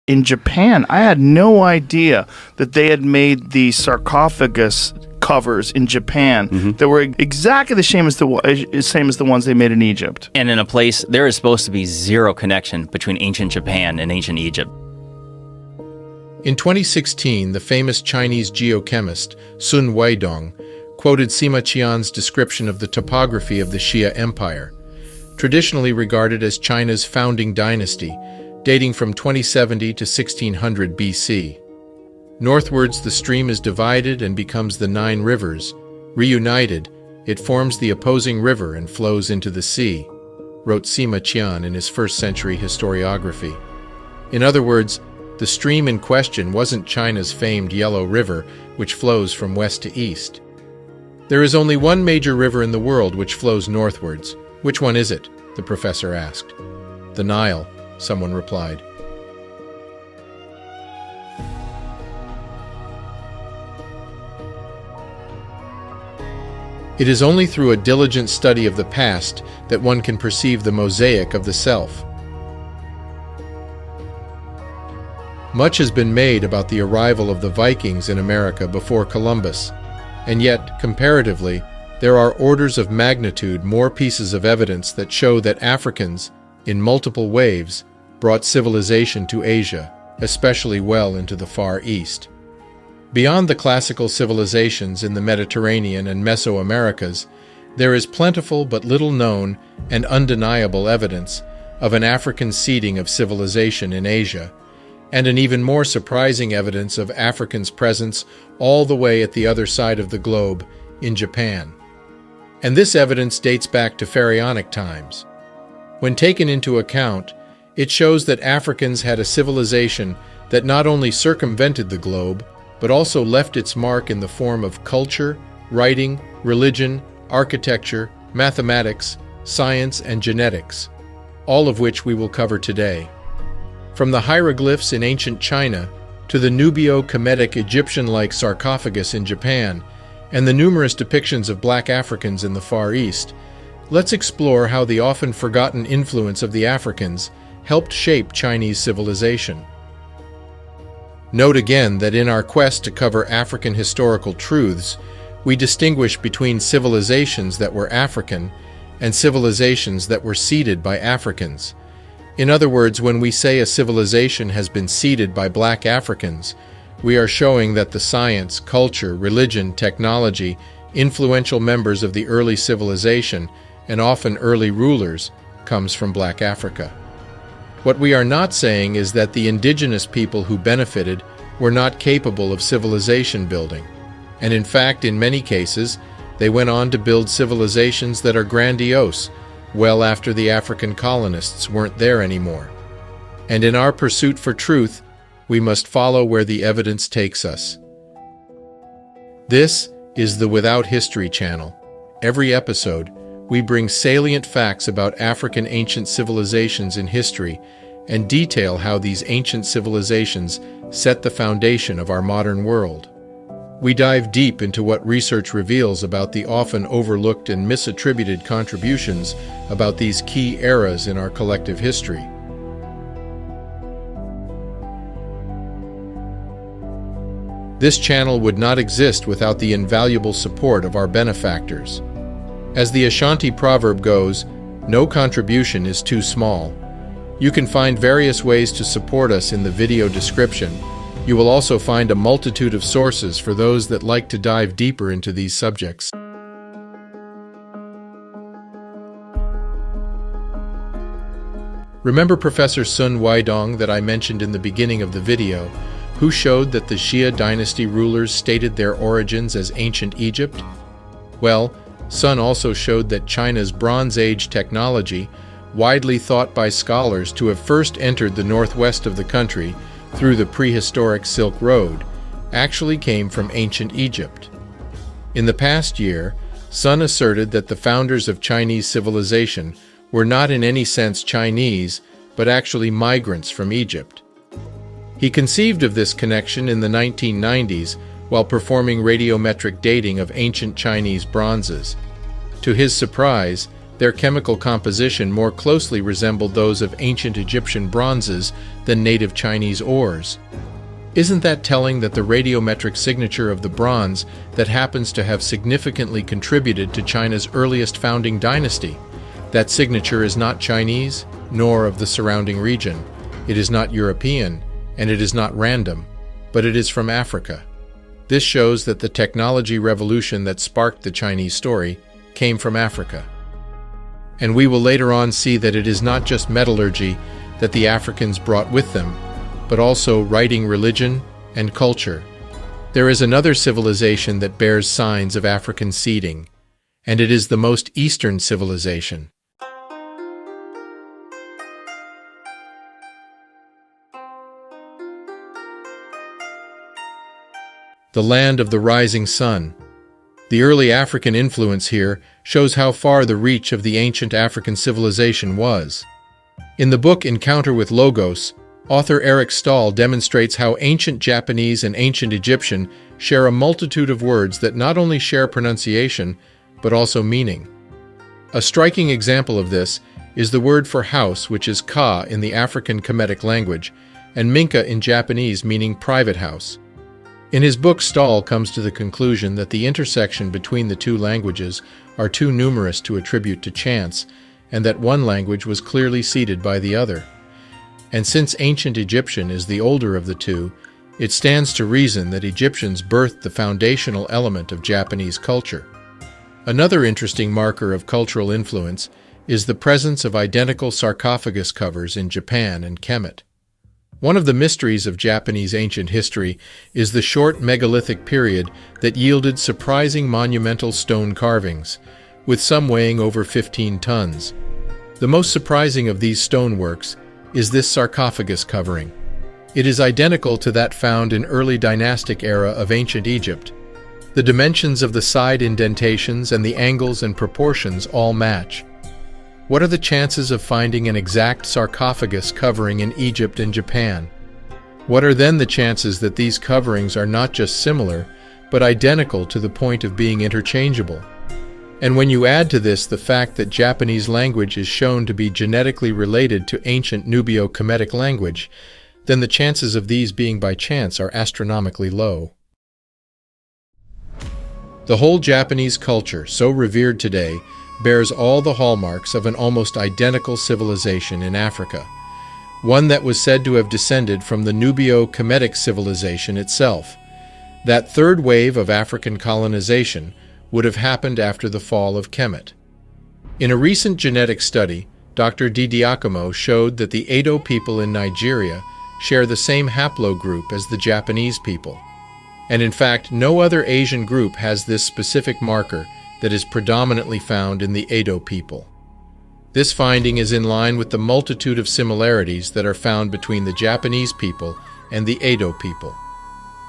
in Japan. I had no idea that they had made the sarcophagus covers in Japan that were exactly the same as the ones they made in Egypt. And in a place, there is supposed to be zero connection between ancient Japan and ancient Egypt. In 2016, the famous Chinese geochemist Sun Weidong quoted Sima Qian's description of the topography of the Xia Empire, traditionally regarded as China's founding dynasty, dating from 2070 to 1600 BC. Northwards, the stream is divided and becomes the 9 rivers. Reunited, it forms the opposing river and flows into the sea, wrote Sima Qian in his 1st century historiography. In other words, the stream in question wasn't China's famed Yellow River, which flows from west to east. There is only one major river in the world which flows northwards. Which one is it? The professor asked. The Nile, someone replied. It is only through a diligent study of the past that one can perceive the mosaic of the self. Much has been made about the arrival of the Vikings in America before Columbus, and yet, comparatively, there are orders of magnitude more pieces of evidence that show that Africans, in multiple waves, brought civilization to Asia, especially well into the Far East. Beyond the classical civilizations in the Mediterranean and Mesoamericas, there is plentiful but little known and undeniable evidence of an African seeding of civilization in Asia, and an even more surprising evidence of Africans' presence all the way at the other side of the globe, in Japan. And this evidence dates back to pharaonic times. When taken into account, it shows that Africans had a civilization that not only circumvented the globe, but also left its mark in the form of culture, writing, religion, architecture, mathematics, science, and genetics, all of which we will cover today. From the hieroglyphs in ancient China to the Nubio-Kemetic Egyptian-like sarcophagus in Japan and the numerous depictions of black Africans in the Far East, let's explore how the often forgotten influence of the Africans helped shape Chinese civilization. Note again that in our quest to cover African historical truths, we distinguish between civilizations that were African and civilizations that were seeded by Africans. In other words, when we say a civilization has been seeded by black Africans, we are showing that the science, culture, religion, technology, influential members of the early civilization, and often early rulers, comes from black Africa. What we are not saying is that the indigenous people who benefited were not capable of civilization building, and in fact, in many cases, they went on to build civilizations that are grandiose, well after the African colonists weren't there anymore. And in our pursuit for truth, we must follow where the evidence takes us. This is the Without History channel. Every episode, we bring salient facts about African ancient civilizations in history and detail how these ancient civilizations set the foundation of our modern world. We dive deep into what research reveals about the often overlooked and misattributed contributions about these key eras in our collective history. This channel would not exist without the invaluable support of our benefactors. As the Ashanti proverb goes, no contribution is too small. You can find various ways to support us in the video description. You will also find a multitude of sources for those that like to dive deeper into these subjects. Remember Professor Sun Weidong that I mentioned in the beginning of the video, who showed that the Xia dynasty rulers stated their origins as ancient Egypt? Well, Sun also showed that China's Bronze Age technology, widely thought by scholars to have first entered the northwest of the country through the prehistoric Silk Road, actually came from ancient Egypt. In the past year, Sun asserted that the founders of Chinese civilization were not in any sense Chinese, but actually migrants from Egypt. He conceived of this connection in the 1990s while performing radiometric dating of ancient Chinese bronzes. To his surprise, Their chemical composition more closely resembled those of ancient Egyptian bronzes than native Chinese ores. Isn't that telling that the radiometric signature of the bronze that happens to have significantly contributed to China's earliest founding dynasty? That signature is not Chinese, nor of the surrounding region. It is not European, and it is not random, but it is from Africa. This shows that the technology revolution that sparked the Chinese story came from Africa. And we will later on see that it is not just metallurgy that the Africans brought with them, but also writing, religion, and culture. There is another civilization that bears signs of African seeding, and it is the most Eastern civilization. The land of the rising sun. The early African influence here shows how far the reach of the ancient African civilization was. In the book Encounter with Logos, author Eric Stahl demonstrates how ancient Japanese and ancient Egyptian share a multitude of words that not only share pronunciation, but also meaning. A striking example of this is the word for house, which is ka in the African Kemetic language, and minka in Japanese, meaning private house. In his book, Stahl comes to the conclusion that the intersection between the two languages are too numerous to attribute to chance, and that one language was clearly seeded by the other. And since ancient Egyptian is the older of the two, it stands to reason that Egyptians birthed the foundational element of Japanese culture. Another interesting marker of cultural influence is the presence of identical sarcophagus covers in Japan and Kemet. One of the mysteries of Japanese ancient history is the short megalithic period that yielded surprising monumental stone carvings, with some weighing over 15 tons. The most surprising of these stoneworks is this sarcophagus covering. It is identical to that found in early dynastic era of ancient Egypt. The dimensions of the side indentations and the angles and proportions all match. What are the chances of finding an exact sarcophagus covering in Egypt and Japan? What are then the chances that these coverings are not just similar, but identical to the point of being interchangeable? And when you add to this the fact that Japanese language is shown to be genetically related to ancient Nubio-Kemetic language, then the chances of these being by chance are astronomically low. The whole Japanese culture, so revered today, bears all the hallmarks of an almost identical civilization in Africa, one that was said to have descended from the Nubio-Kemetic civilization itself. That third wave of African colonization would have happened after the fall of Kemet. In a recent genetic study, Dr. Didiakomo showed that the Edo people in Nigeria share the same haplogroup as the Japanese people. And in fact, no other Asian group has this specific marker that is predominantly found in the Edo people. This finding is in line with the multitude of similarities that are found between the Japanese people and the Edo people.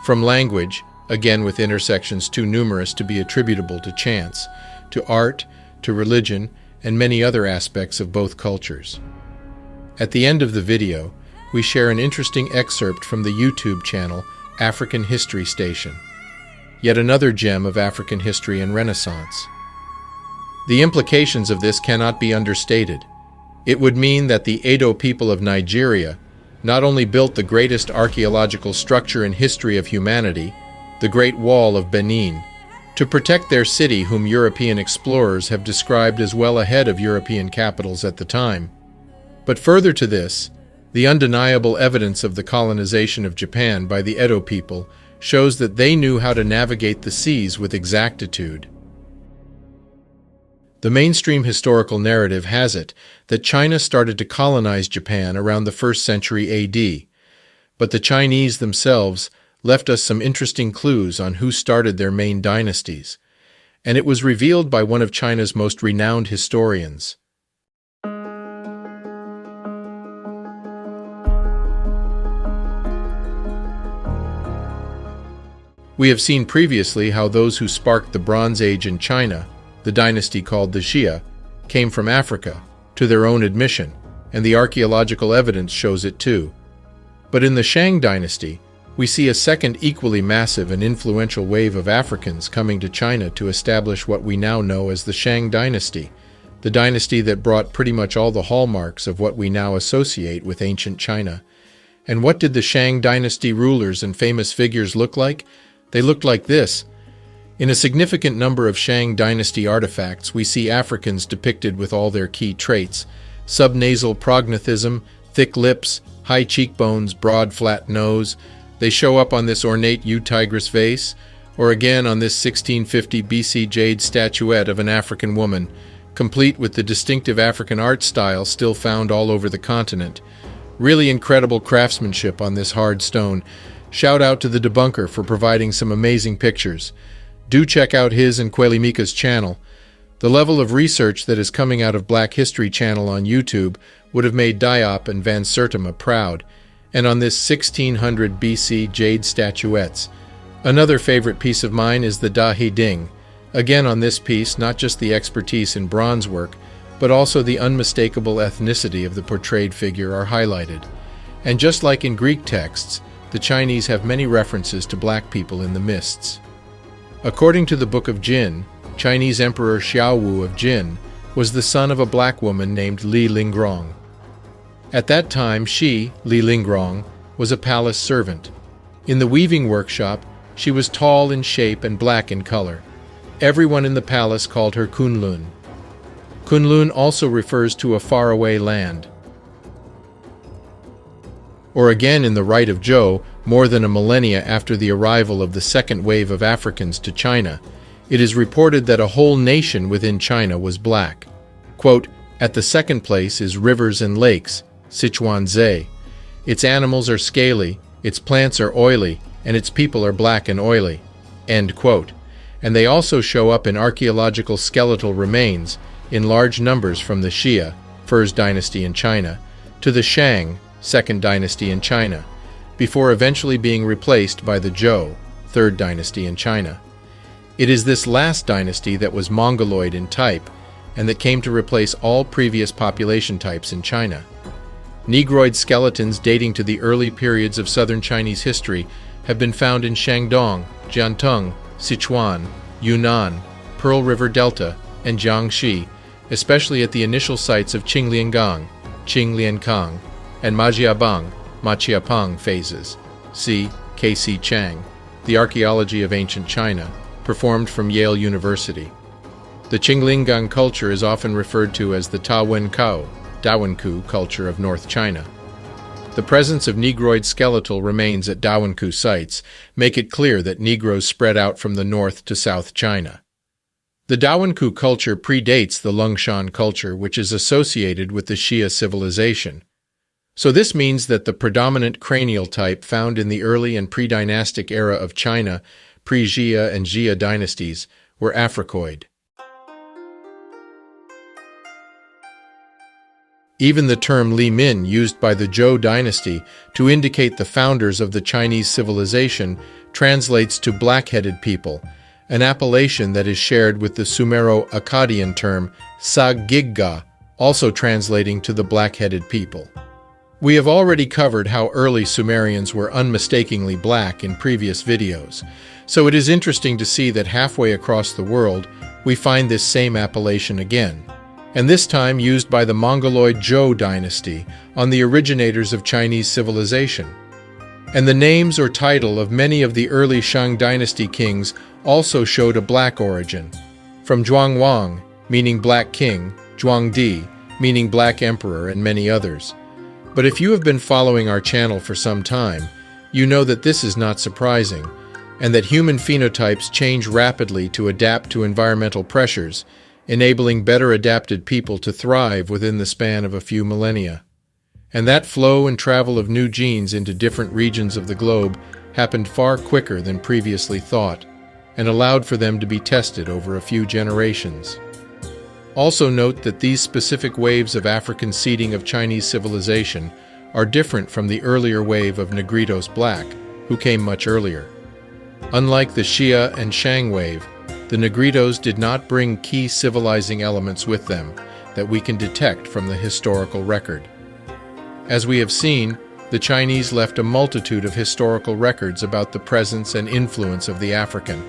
From language, again with intersections too numerous to be attributable to chance, to art, to religion, and many other aspects of both cultures. At the end of the video, we share an interesting excerpt from the YouTube channel African History Station. Yet another gem of African history and Renaissance. The implications of this cannot be understated. It would mean that the Edo people of Nigeria not only built the greatest archaeological structure in history of humanity, the Great Wall of Benin, to protect their city whom European explorers have described as well ahead of European capitals at the time. But further to this, the undeniable evidence of the colonization of Japan by the Edo people shows that they knew how to navigate the seas with exactitude. The mainstream historical narrative has it that China started to colonize Japan around the 1st century AD, but the Chinese themselves left us some interesting clues on who started their main dynasties, and it was revealed by one of China's most renowned historians. We have seen previously how those who sparked the Bronze Age in China, the dynasty called the Xia, came from Africa, to their own admission, and the archaeological evidence shows it too. But in the Shang dynasty, we see a second equally massive and influential wave of Africans coming to China to establish what we now know as the Shang dynasty, the dynasty that brought pretty much all the hallmarks of what we now associate with ancient China. And what did the Shang dynasty rulers and famous figures look like? They looked like this. In a significant number of Shang dynasty artifacts, we see Africans depicted with all their key traits: subnasal prognathism, thick lips, high cheekbones, broad flat nose. They show up on this ornate Eutigris vase, or again on this 1650 BC jade statuette of an African woman, complete with the distinctive African art style still found all over the continent. Really incredible craftsmanship on this hard stone. Shout out to the debunker for providing some amazing pictures. Do check out his and Quelimika's channel. The level of research that is coming out of Black History Channel on YouTube would have made Diop and Van Sertima proud. And on this 1600 BC jade statuettes. Another favorite piece of mine is the Da He Ding. Again on this piece, not just the expertise in bronze work, but also the unmistakable ethnicity of the portrayed figure are highlighted. And just like in Greek texts, the Chinese have many references to black people in the mists. According to the Book of Jin, Chinese Emperor Xiaowu of Jin was the son of a black woman named Li Lingrong. At that time, she, Li Lingrong, was a palace servant. In the weaving workshop, she was tall in shape and black in color. Everyone in the palace called her Kunlun. Kunlun also refers to a faraway land. Or again in the Rite of Zhou, more than a millennia after the arrival of the second wave of Africans to China, it is reported that a whole nation within China was black. Quote, "At the second place is rivers and lakes, Sichuanzhe. Its animals are scaly, its plants are oily, and its people are black and oily." End quote. And they also show up in archaeological skeletal remains in large numbers from the Xia, First Dynasty in China, to the Shang, Second Dynasty in China, before eventually being replaced by the Zhou, Third Dynasty in China. It is this last dynasty that was Mongoloid in type, and that came to replace all previous population types in China. Negroid skeletons dating to the early periods of southern Chinese history have been found in Shandong, Jianteng, Sichuan, Yunnan, Pearl River Delta, and Jiangxi, especially at the initial sites of Qingliangang, Qingliankang, and Majiabang, Machiapang phases. See K.C. Chang, The Archaeology of Ancient China, performed from Yale University. The Qingliangang culture is often referred to as the Tawenkao, Dawenku culture of North China. The presence of Negroid skeletal remains at Dawenku sites make it clear that Negroes spread out from the north to South China. The Dawenku culture predates the Lungshan culture, which is associated with the Xia civilization. So this means that the predominant cranial type found in the early and pre-dynastic era of China, pre-Xia and Xia dynasties, were Africoid. Even the term Li Min used by the Zhou dynasty to indicate the founders of the Chinese civilization translates to black-headed people, an appellation that is shared with the Sumero-Akkadian term Sagigga, also translating to the black-headed people. We have already covered how early Sumerians were unmistakably black in previous videos, so it is interesting to see that halfway across the world we find this same appellation again, and this time used by the Mongoloid Zhou dynasty on the originators of Chinese civilization. And the names or title of many of the early Shang dynasty kings also showed a black origin, from Zhuangwang, meaning black king, Zhuangdi, meaning black emperor, and many others. But if you have been following our channel for some time, you know that this is not surprising, and that human phenotypes change rapidly to adapt to environmental pressures, enabling better adapted people to thrive within the span of a few millennia. And that flow and travel of new genes into different regions of the globe happened far quicker than previously thought, and allowed for them to be tested over a few generations. Also note that these specific waves of African seeding of Chinese civilization are different from the earlier wave of Negritos Black, who came much earlier. Unlike the Xia and Shang wave, the Negritos did not bring key civilizing elements with them that we can detect from the historical record. As we have seen, the Chinese left a multitude of historical records about the presence and influence of the African.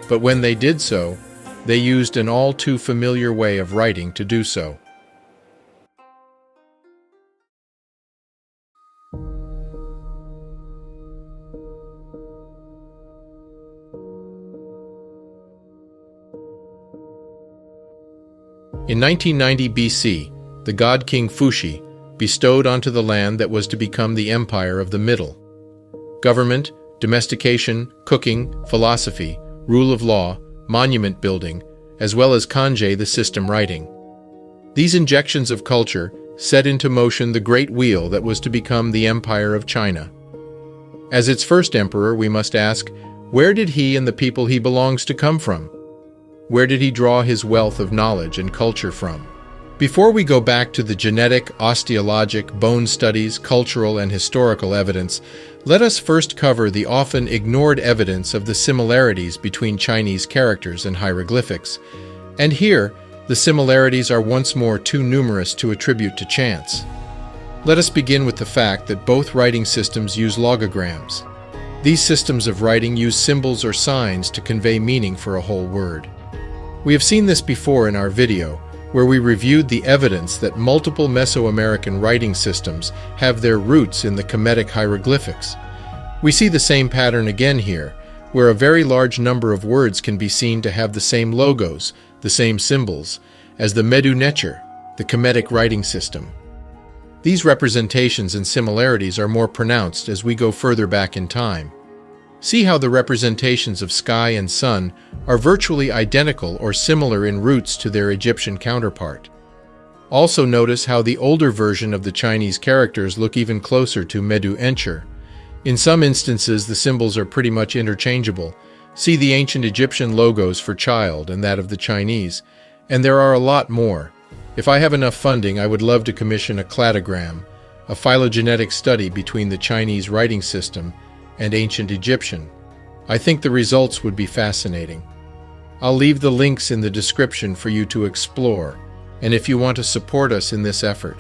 But when they did so, they used an all too familiar way of writing to do so. In 1990 BC, the god King Fuxi bestowed onto the land that was to become the empire of the Middle. Government, domestication, cooking, philosophy, rule of law, monument building, as well as kanji, the system writing. These injections of culture set into motion the great wheel that was to become the Empire of China. As its first emperor, we must ask, where did he and the people he belongs to come from? Where did he draw his wealth of knowledge and culture from? Before we go back to the genetic, osteologic, bone studies, cultural, and historical evidence, let us first cover the often ignored evidence of the similarities between Chinese characters and hieroglyphics. And here, the similarities are once more too numerous to attribute to chance. Let us begin with the fact that both writing systems use logograms. These systems of writing use symbols or signs to convey meaning for a whole word. We have seen this before in our video, where we reviewed the evidence that multiple Mesoamerican writing systems have their roots in the Kemetic hieroglyphics. We see the same pattern again here, where a very large number of words can be seen to have the same logos, the same symbols, as the Medu Necher, the Kemetic writing system. These representations and similarities are more pronounced as we go further back in time. See how the representations of sky and sun are virtually identical or similar in roots to their Egyptian counterpart. Also notice how the older version of the Chinese characters look even closer to Medu Necher. In some instances, the symbols are pretty much interchangeable. See the ancient Egyptian logos for child and that of the Chinese, and there are a lot more. If I have enough funding, I would love to commission a cladogram, a phylogenetic study between the Chinese writing system and ancient Egyptian. I think the results would be fascinating. I'll leave the links in the description for you to explore, and if you want to support us in this effort.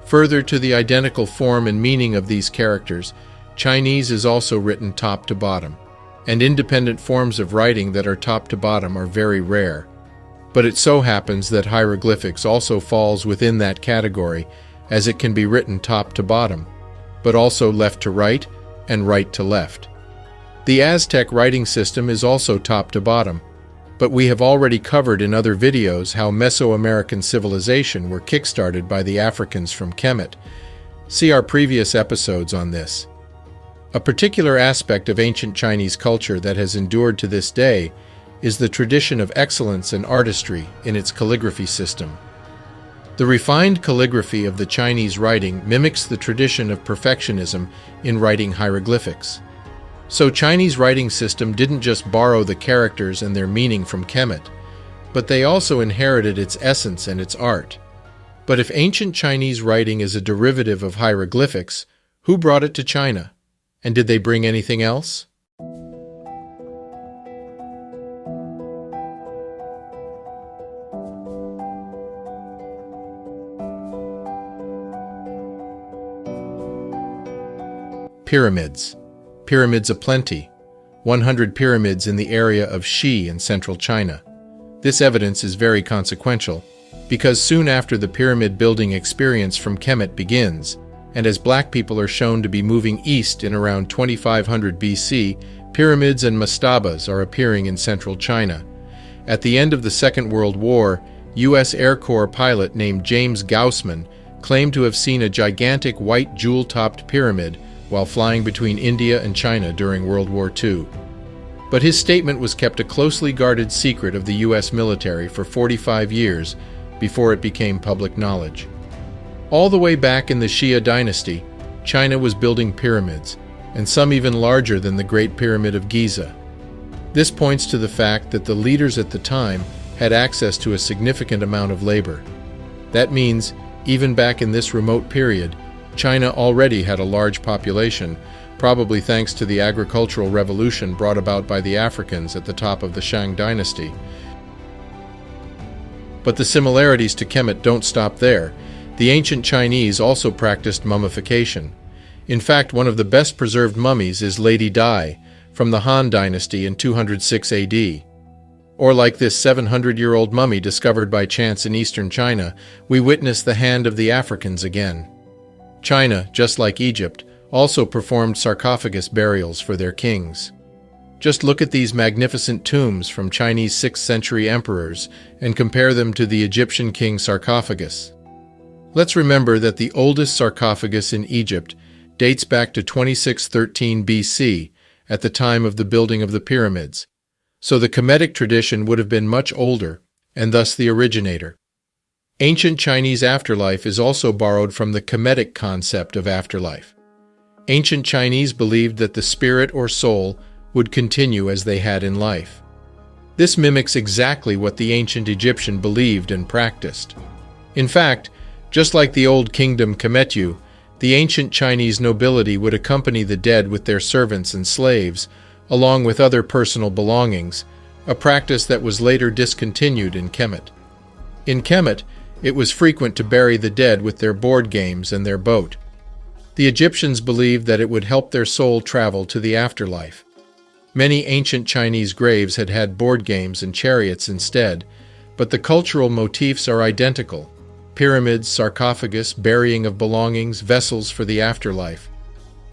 Further to the identical form and meaning of these characters, Chinese is also written top to bottom, and independent forms of writing that are top to bottom are very rare. But it so happens that hieroglyphics also falls within that category, as it can be written top to bottom, but also left to right and right to left. The Aztec writing system is also top to bottom, but we have already covered in other videos how Mesoamerican civilization were kickstarted by the Africans from Kemet. See our previous episodes on this. A particular aspect of ancient Chinese culture that has endured to this day is the tradition of excellence and artistry in its calligraphy system. The refined calligraphy of the Chinese writing mimics the tradition of perfectionism in writing hieroglyphics. So Chinese writing system didn't just borrow the characters and their meaning from Kemet, but they also inherited its essence and its art. But if ancient Chinese writing is a derivative of hieroglyphics, who brought it to China? And did they bring anything else? Pyramids. Pyramids aplenty. 100 pyramids in the area of Xi in central China. This evidence is very consequential, because soon after the pyramid building experience from Kemet begins, and as black people are shown to be moving east in around 2500 BC, pyramids and mastabas are appearing in central China. At the end of the Second World War, U.S. Air Corps pilot named James Gaussman claimed to have seen a gigantic white jewel-topped pyramid while flying between India and China during World War II. But his statement was kept a closely guarded secret of the U.S. military for 45 years before it became public knowledge. All the way back in the Shia dynasty, China was building pyramids, and some even larger than the Great Pyramid of Giza. This points to the fact that the leaders at the time had access to a significant amount of labor. That means, even back in this remote period, China already had a large population, probably thanks to the agricultural revolution brought about by the Africans at the top of the Shang dynasty. But the similarities to Kemet don't stop there. The ancient Chinese also practiced mummification. In fact, one of the best preserved mummies is Lady Di, from the Han Dynasty in 206 AD. Or like this 700-year-old mummy discovered by chance in eastern China, we witness the hand of the Africans again. China, just like Egypt, also performed sarcophagus burials for their kings. Just look at these magnificent tombs from Chinese 6th century emperors and compare them to the Egyptian king sarcophagus. Let's remember that the oldest sarcophagus in Egypt dates back to 2613 BC, at the time of the building of the pyramids. So the Kemetic tradition would have been much older, and thus the originator. Ancient Chinese afterlife is also borrowed from the Kemetic concept of afterlife. Ancient Chinese believed that the spirit or soul would continue as they had in life. This mimics exactly what the ancient Egyptian believed and practiced. In fact, just like the Old Kingdom Kemetu, the ancient Chinese nobility would accompany the dead with their servants and slaves, along with other personal belongings, a practice that was later discontinued in Kemet. In Kemet, it was frequent to bury the dead with their board games and their boat. The Egyptians believed that it would help their soul travel to the afterlife. Many ancient Chinese graves had had board games and chariots instead, but the cultural motifs are identical: pyramids, sarcophagus, burying of belongings, vessels for the afterlife.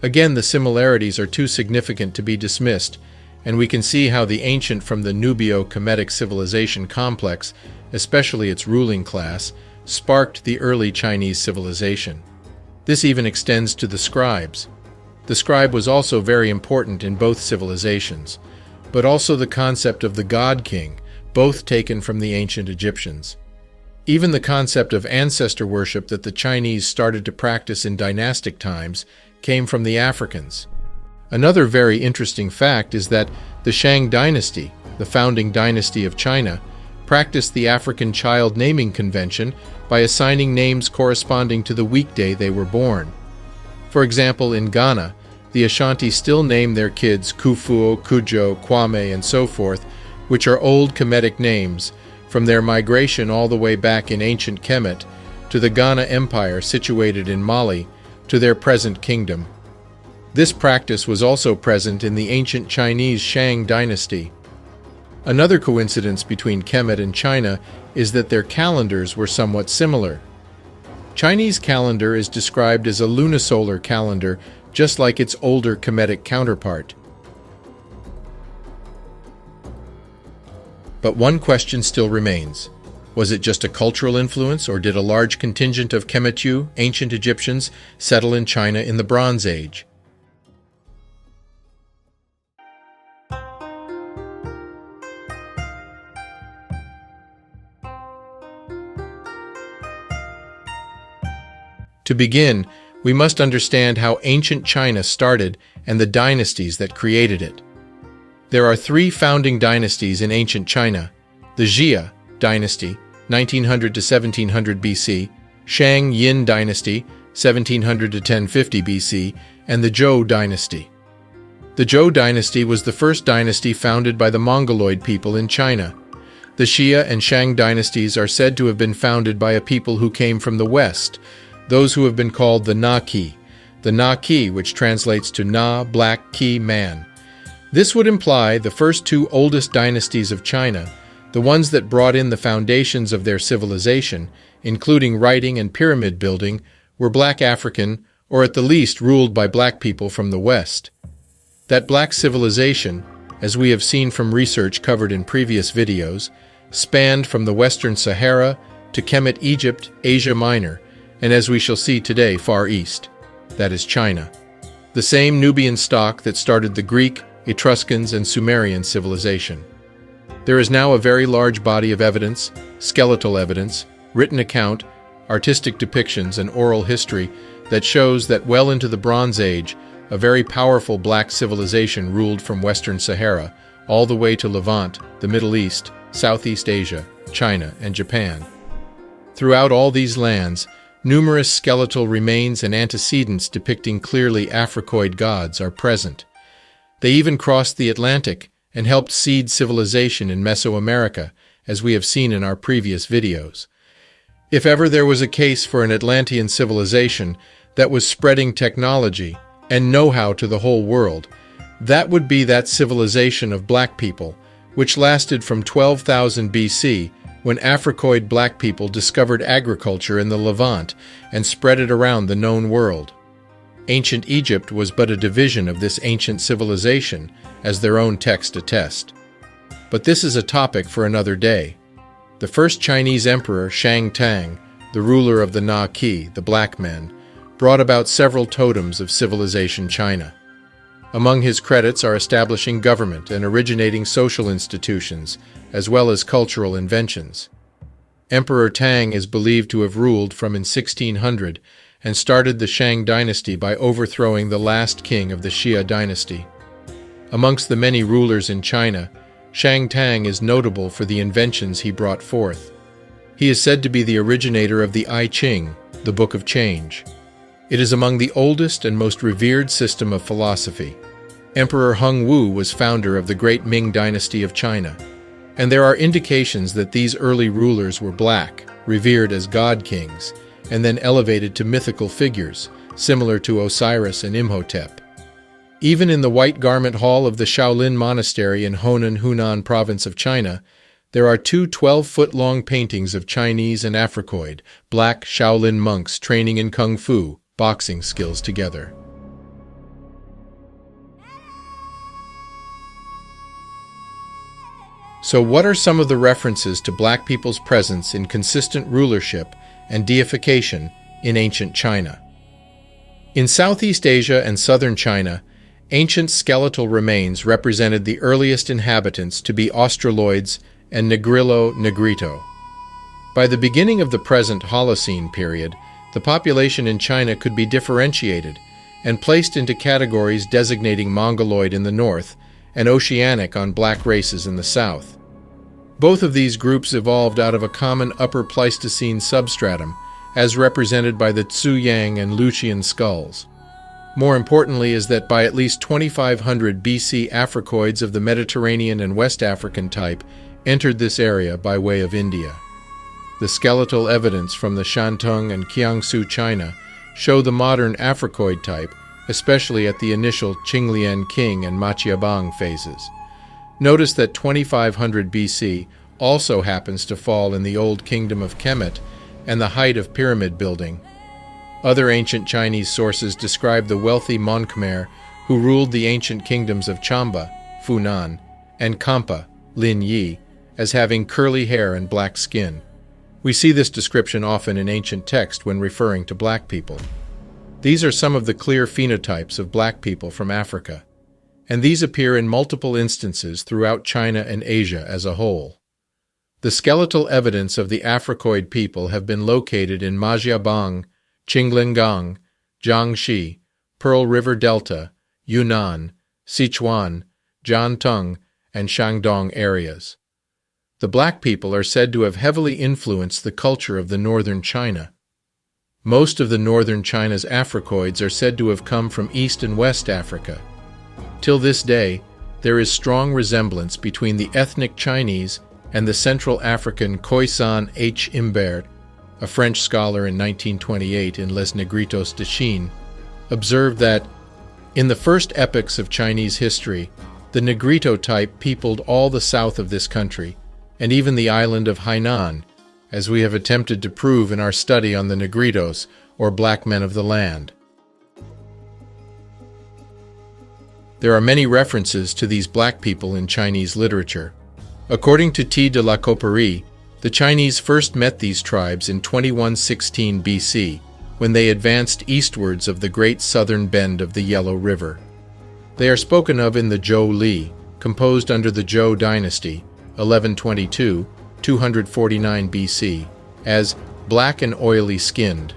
Again, the similarities are too significant to be dismissed, and we can see how the ancient from the Nubio-Kemetic civilization complex, especially its ruling class, sparked the early Chinese civilization. This even extends to the scribes. The scribe was also very important in both civilizations, but also the concept of the god king, both taken from the ancient Egyptians. Even the concept of ancestor worship that the Chinese started to practice in dynastic times came from the Africans. Another very interesting fact is that the Shang dynasty, the founding dynasty of China, practiced the African child naming convention by assigning names corresponding to the weekday they were born. For example, in Ghana, the Ashanti still name their kids Kufuor, Kujo, Kwame, and so forth, which are old Kemetic names, from their migration all the way back in ancient Kemet to the Ghana Empire situated in Mali to their present kingdom. This practice was also present in the ancient Chinese Shang dynasty. Another coincidence between Kemet and China is that their calendars were somewhat similar. Chinese calendar is described as a lunisolar calendar, just like its older Kemetic counterpart. But one question still remains. Was it just a cultural influence, or did a large contingent of Kemetu, ancient Egyptians, settle in China in the Bronze Age? To begin, we must understand how ancient China started and the dynasties that created it. There are three founding dynasties in ancient China: the Jia dynasty, 1900 to 1700 BC, Shang Yin dynasty, 1700 to 1050 BC, and the Zhou dynasty. The Zhou dynasty was the first dynasty founded by the Mongoloid people in China. The Xia and Shang dynasties are said to have been founded by a people who came from the West, those who have been called the Na-Ki, which translates to Na, black, Ki, man. This would imply the first two oldest dynasties of China, the ones that brought in the foundations of their civilization, including writing and pyramid building, were black African, or at the least ruled by black people from the West. That black civilization, as we have seen from research covered in previous videos, spanned from the Western Sahara to Kemet Egypt, Asia Minor, and as we shall see today, Far East. That is China. The same Nubian stock that started the Greek, Etruscans, and Sumerian civilization. There is now a very large body of evidence, skeletal evidence, written account, artistic depictions, and oral history that shows that well into the Bronze Age, a very powerful black civilization ruled from Western Sahara all the way to Levant, the Middle East, Southeast Asia, China, and Japan. Throughout all these lands, numerous skeletal remains and antecedents depicting clearly Africoid gods are present. They even crossed the Atlantic and helped seed civilization in Mesoamerica, as we have seen in our previous videos. If ever there was a case for an Atlantean civilization that was spreading technology and know-how to the whole world, that would be that civilization of black people, which lasted from 12,000 BC, when Africoid black people discovered agriculture in the Levant and spread it around the known world. Ancient Egypt was but a division of this ancient civilization, as their own texts attest. But this is a topic for another day. The first Chinese emperor, Shang, the ruler of the Na-Ki, the black men, brought about several totems of civilization China. Among his credits are establishing government and originating social institutions, as well as cultural inventions. Emperor Tang is believed to have ruled from in 1600 and started the Shang dynasty by overthrowing the last king of the Xia dynasty. Amongst the many rulers in China, Shang Tang is notable for the inventions he brought forth. He is said to be the originator of the I Ching, the Book of Change. It is among the oldest and most revered system of philosophy. Emperor Hung Wu was founder of the great Ming dynasty of China, and there are indications that these early rulers were black, revered as god kings, and then elevated to mythical figures, similar to Osiris and Imhotep. Even in the White Garment Hall of the Shaolin Monastery in Honan, Hunan province of China, there are two 12-foot-long paintings of Chinese and Africoid, black Shaolin monks training in kung fu, boxing skills together. So what are some of the references to black people's presence in consistent rulership and deification in ancient China? In Southeast Asia and southern China, ancient skeletal remains represented the earliest inhabitants to be Australoids and Negrillo Negrito. By the beginning of the present Holocene period, the population in China could be differentiated and placed into categories designating Mongoloid in the north and Oceanic on black races in the south. Both of these groups evolved out of a common Upper Pleistocene substratum, as represented by the Zhuyang and Lucian skulls. More importantly is that by at least 2500 BC, Africoids of the Mediterranean and West African type entered this area by way of India. The skeletal evidence from the Shantung and Jiangsu, China, show the modern Africoid type, especially at the initial Qinglian King and Maqiabang phases. Notice that 2500 BC also happens to fall in the Old Kingdom of Kemet and the height of pyramid building. Other ancient Chinese sources describe the wealthy mon Khmer who ruled the ancient kingdoms of Chamba, Funan, and Kampa, Lin Yi, as having curly hair and black skin. We see this description often in ancient text when referring to black people. These are some of the clear phenotypes of black people from Africa, and these appear in multiple instances throughout China and Asia as a whole. The skeletal evidence of the Africoid people have been located in Majiabang, Qinglingang, Jiangxi, Pearl River Delta, Yunnan, Sichuan, Jiantong, and Shandong areas. The black people are said to have heavily influenced the culture of the northern China. Most of the northern China's Africoids are said to have come from East and West Africa. Till this day, there is strong resemblance between the ethnic Chinese and the Central African Khoisan H. Imbert, a French scholar in 1928 in Les Negritos de Chine, observed that, in the first epochs of Chinese history, the Negrito type peopled all the south of this country, and even the island of Hainan, as we have attempted to prove in our study on the Negritos, or black men of the land. There are many references to these black people in Chinese literature. According to T. de la Cauperie, the Chinese first met these tribes in 2116 BC, when they advanced eastwards of the great southern bend of the Yellow River. They are spoken of in the Zhou Li, composed under the Zhou Dynasty, 1122, 249 BC, as black and oily-skinned.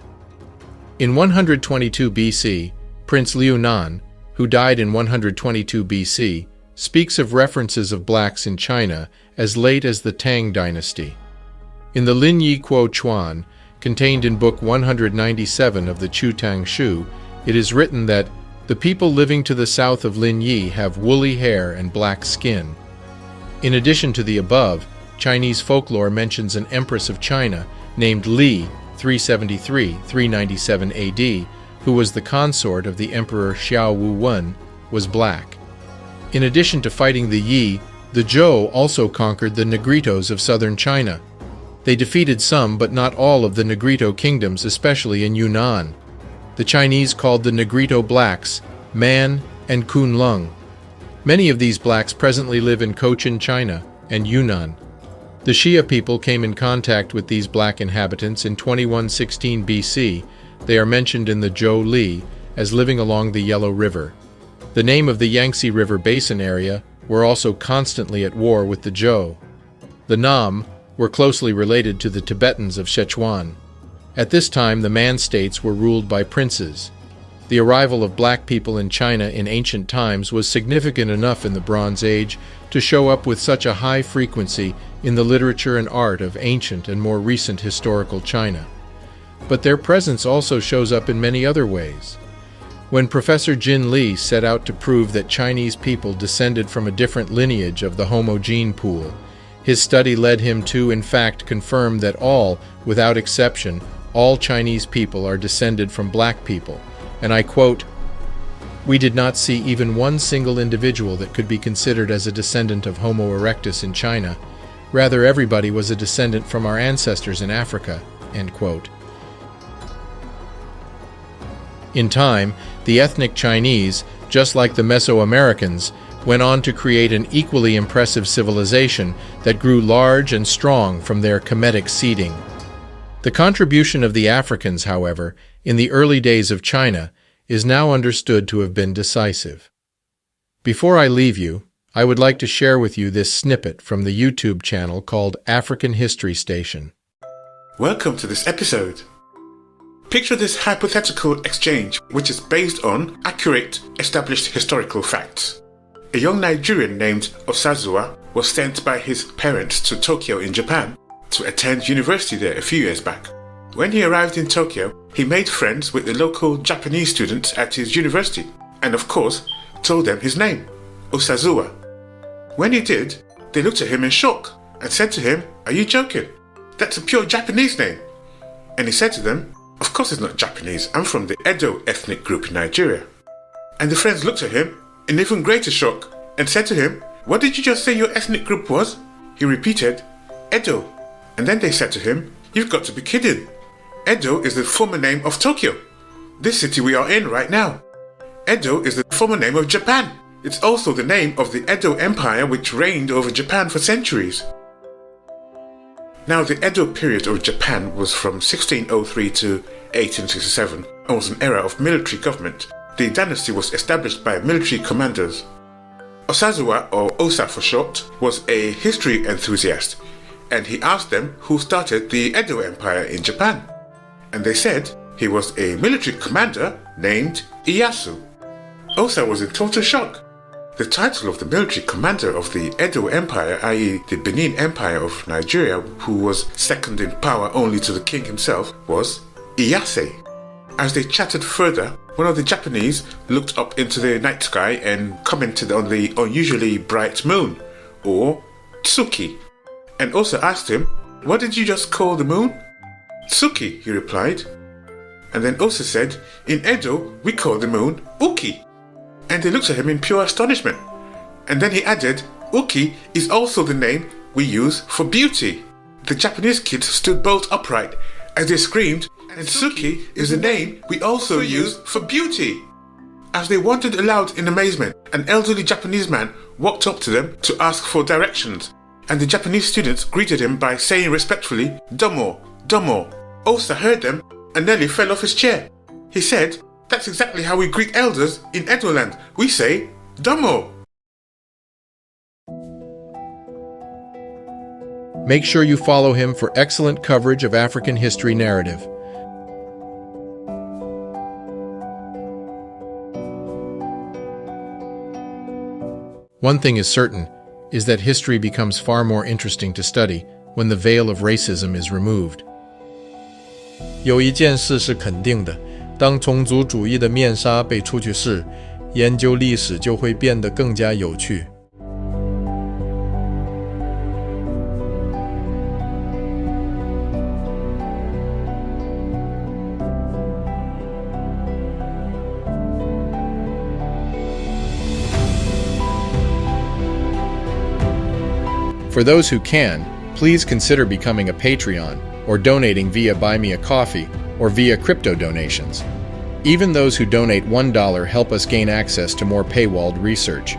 In 122 BC, Prince Liu Nan, who died in 122 BC, speaks of references of blacks in China as late as the Tang dynasty. In the Lin Yi Kuo Chuan, contained in Book 197 of the Chu Tang Shu, it is written that the people living to the south of Lin Yi have woolly hair and black skin. In addition to the above, Chinese folklore mentions an empress of China named Li, 373-397 AD, who was the consort of the Emperor Xiao Wu Wen, was black. In addition to fighting the Yi, The Zhou also conquered the Negritos of southern China. They defeated some but not all of the Negrito kingdoms, especially in Yunnan. The Chinese called the Negrito blacks Man and Kunlun. Many of these blacks presently live in Cochin, China, and Yunnan. The Xia people came in contact with these black inhabitants in 2116 BC. They are mentioned in the Zhou Li as living along the Yellow River. The name of the Yangtze River Basin area were also constantly at war with the Zhou. The Nam were closely related to the Tibetans of Sichuan. At this time, the Man states were ruled by princes. The arrival of black people in China in ancient times was significant enough in the Bronze Age to show up with such a high frequency in the literature and art of ancient and more recent historical China. But their presence also shows up in many other ways. When Professor Jin Li set out to prove that Chinese people descended from a different lineage of the Homo gene pool, his study led him to, in fact, confirm that all, without exception, all Chinese people are descended from black people. And I quote, "We did not see even one single individual that could be considered as a descendant of Homo erectus in China. Rather, everybody was a descendant from our ancestors in Africa." End quote. In time, the ethnic Chinese, just like the Mesoamericans, went on to create an equally impressive civilization that grew large and strong from their Kemetic seeding. The contribution of the Africans, however, in the early days of China, is now understood to have been decisive. Before I leave you, I would like to share with you this snippet from the YouTube channel called African History Station. Welcome to this episode. Picture this hypothetical exchange which is based on accurate, established historical facts. A young Nigerian named Osazuwa was sent by his parents to Tokyo in Japan to attend university there a few years back. When he arrived in Tokyo, he made friends with the local Japanese students at his university and, of course, told them his name, Osazuwa. When he did, they looked at him in shock and said to him, "Are you joking? That's a pure Japanese name." And he said to them, "Of course it's not Japanese, I'm from the Edo ethnic group in Nigeria." And the friends looked at him in even greater shock and said to him, "What did you just say your ethnic group was?" He repeated, "Edo." And then they said to him, "You've got to be kidding. Edo is the former name of Tokyo, this city we are in right now. Edo is the former name of Japan. It's also the name of the Edo Empire which reigned over Japan for centuries." Now, the Edo period of Japan was from 1603 to 1867 and was an era of military government. The dynasty was established by military commanders. Osazuwa, or Osa for short, was a history enthusiast, and he asked them who started the Edo Empire in Japan. And they said he was a military commander named Ieyasu. Osa was in total shock. The title of the military commander of the Edo Empire, i.e. the Benin Empire of Nigeria, who was second in power only to the king himself, was Iyase. As they chatted further, one of the Japanese looked up into the night sky and commented on the unusually bright moon, or Tsuki, and also asked him, "What did you just call the moon?" "Tsuki," he replied. And then Osa said, "In Edo, we call the moon Uki." And they looked at him in pure astonishment. And then he added, "Uki is also the name we use for beauty." The Japanese kids stood bolt upright as they screamed, "And Tsuki is the name we also use for beauty." As they wondered aloud in amazement, an elderly Japanese man walked up to them to ask for directions, and the Japanese students greeted him by saying respectfully, "Domo, domo." Osa heard them and nearly fell off his chair. He said, "That's exactly how we greet elders in Edo land. We say, Domo." Make sure you follow him for excellent coverage of African history narrative. One thing is certain, is that history becomes far more interesting to study when the veil of racism is removed. 有一件事是肯定的，当种族主义的面纱被除去时，研究历史就会变得更加有趣。For those who can, please consider becoming a Patreon or donating via Buy Me a Coffee or via crypto donations. Even those who donate $1 help us gain access to more paywalled research.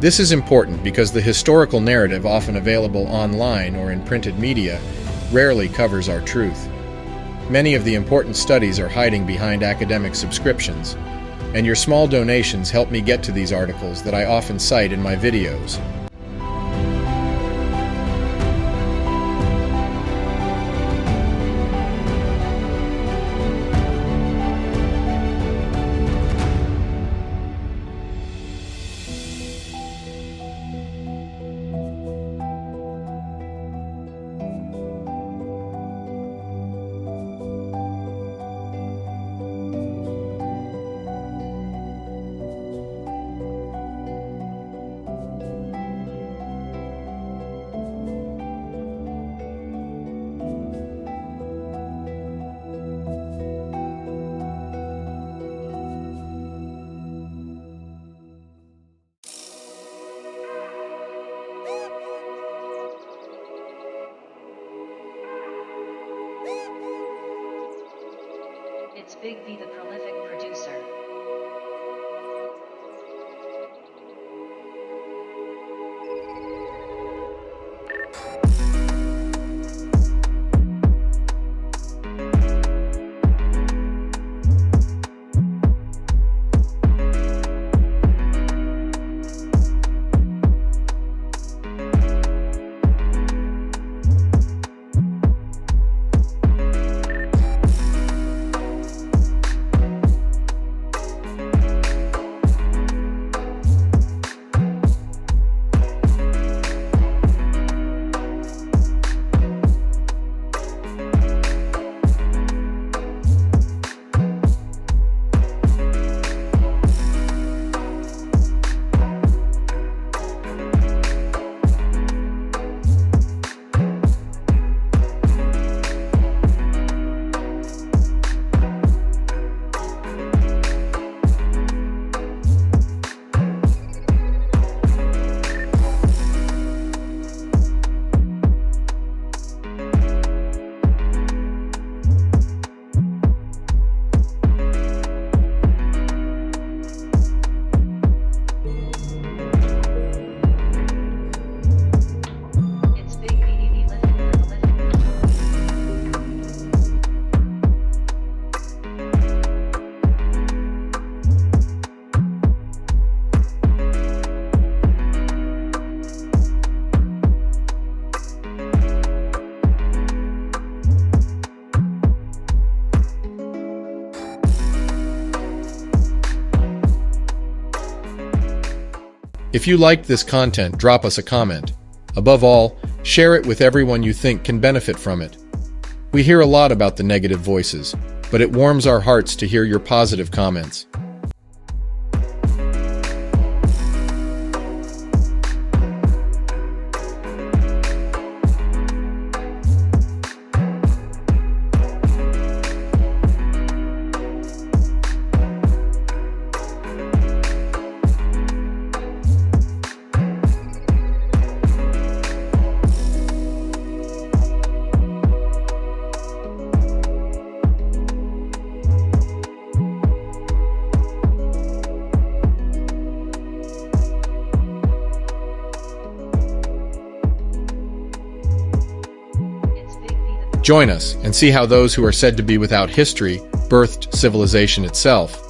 This is important because the historical narrative often available online or in printed media rarely covers our truth. Many of the important studies are hiding behind academic subscriptions, and your small donations help me get to these articles that I often cite in my videos. It's Big B, the prolific producer. If you liked this content, drop us a comment. Above all, share it with everyone you think can benefit from it. We hear a lot about the negative voices, but it warms our hearts to hear your positive comments. Join us and see how those who are said to be without history birthed civilization itself.